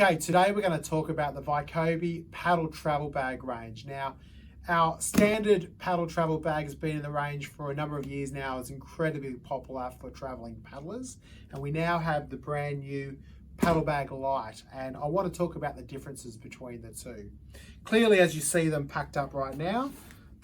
Okay, today we're going to talk about the Vaikobi paddle travel bag range. Now, our standard paddle travel bag has been in the range for a number of years now. It's incredibly popular for traveling paddlers, and we now have the brand new paddle bag Lite, and I want to talk about the differences between the two. Clearly, as you see them packed up right now,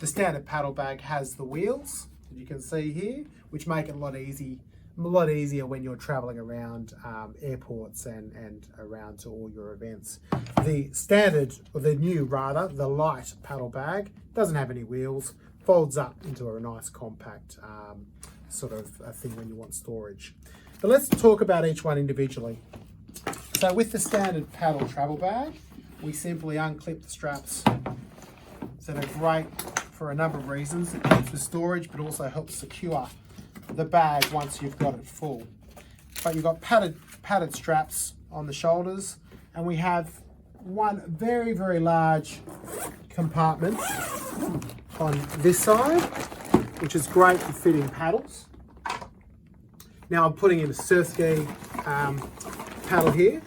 the standard paddle bag has the wheels that you can see here, which make it a lot easier when you're traveling around airports and around to all your events. The standard, or the new rather, the Lite paddle bag doesn't have any wheels, folds up into a nice compact sort of a thing when you want storage. But let's talk about each one individually. So with the standard paddle travel bag, we simply unclip the straps. So they're great for a number of reasons. It helps with storage, but also helps secure the bag once you've got it full. But you've got padded straps on the shoulders, and we have one very, very large compartment on this side, which is great for fitting paddles. Now I'm putting in a surf ski paddle here,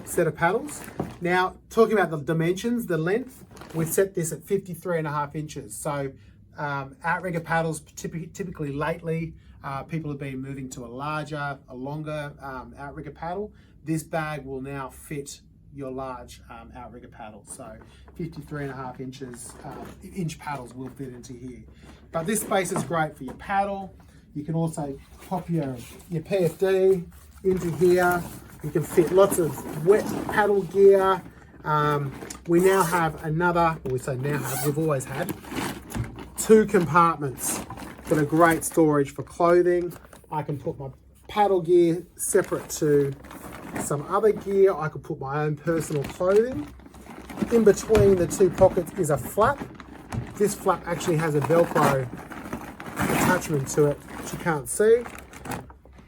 set of paddles. Now talking about the dimensions, the length, we've set this at 53.5 inches. So outrigger paddles, typically lately, people have been moving to a longer outrigger paddle. This bag will now fit your large outrigger paddle. So 53.5 inch paddles will fit into here. But this space is great for your paddle. You can also pop your PFD into here. You can fit lots of wet paddle gear. We now have we've always had two compartments that are great storage for clothing. I can put my paddle gear separate to some other gear. I could put my own personal clothing. In between the two pockets is a flap. This flap actually has a Velcro attachment to it, which you can't see.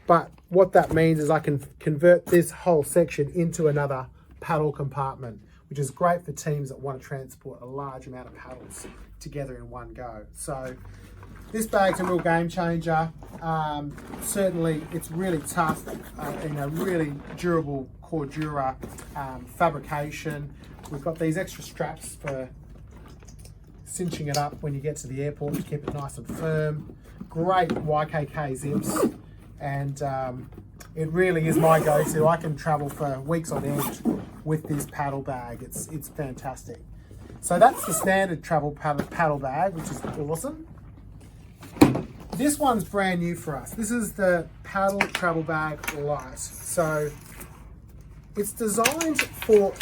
But what that means is I can convert this whole section into another paddle compartment, which is great for teams that want to transport a large amount of paddles together in one go. So this bag's a real game changer. Certainly it's really tough in a really durable Cordura fabrication. We've got these extra straps for cinching it up when you get to the airport to keep it nice and firm. Great YKK zips, and it really is my go-to. I can travel for weeks on end with this paddle bag. It's fantastic. So that's the standard travel paddle bag, which is awesome. This one's brand new for us. This is the paddle travel bag Lite. So it's designed for,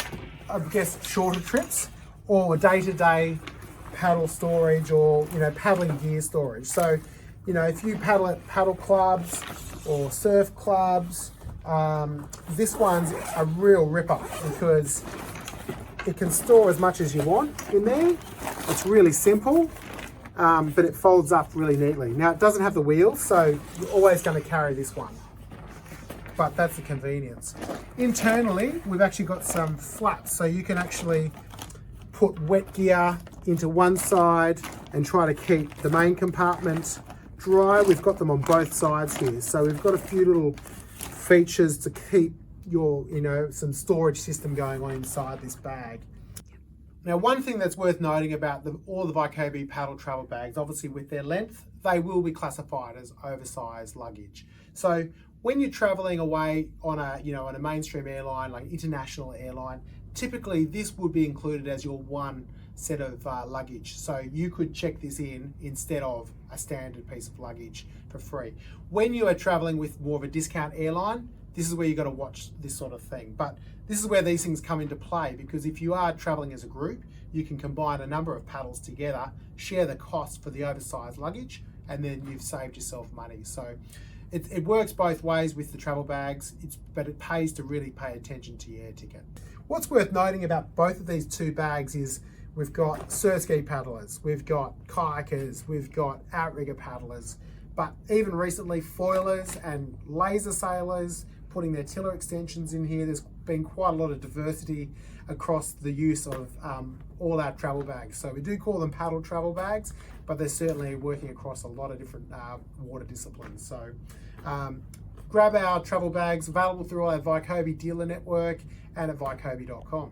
I guess, shorter trips or day-to-day paddle storage, or paddling gear storage. So if you paddle at paddle clubs or surf clubs, this one's a real ripper because it can store as much as you want in there. It's really simple, but it folds up really neatly. Now it doesn't have the wheels, so you're always going to carry this one, but that's the convenience. Internally, we've actually got some flaps, so you can actually put wet gear into one side and try to keep the main compartment dry. We've got them on both sides here, so we've got a few little features to keep your some storage system going on inside this bag. Now, one thing that's worth noting about all the Vaikobi paddle travel bags, obviously with their length, they will be classified as oversized luggage. So when you're traveling away on a mainstream airline, like international airline, typically this would be included as your one set of luggage. So you could check this in instead of a standard piece of luggage for free. When you are traveling with more of a discount airline, this is where you've got to watch this sort of thing. But this is where these things come into play, because if you are traveling as a group, you can combine a number of paddles together, share the cost for the oversized luggage, and then you've saved yourself money. So it works both ways with the travel bags, but it pays to really pay attention to your air ticket. What's worth noting about both of these two bags is we've got surf ski paddlers, we've got kayakers, we've got outrigger paddlers, but even recently foilers and laser sailors putting their tiller extensions in here. There's been quite a lot of diversity across the use of all our travel bags. So we do call them paddle travel bags, but they're certainly working across a lot of different water disciplines. So Grab our travel bags, available through our Vaikobi dealer network and at vaikobi.com.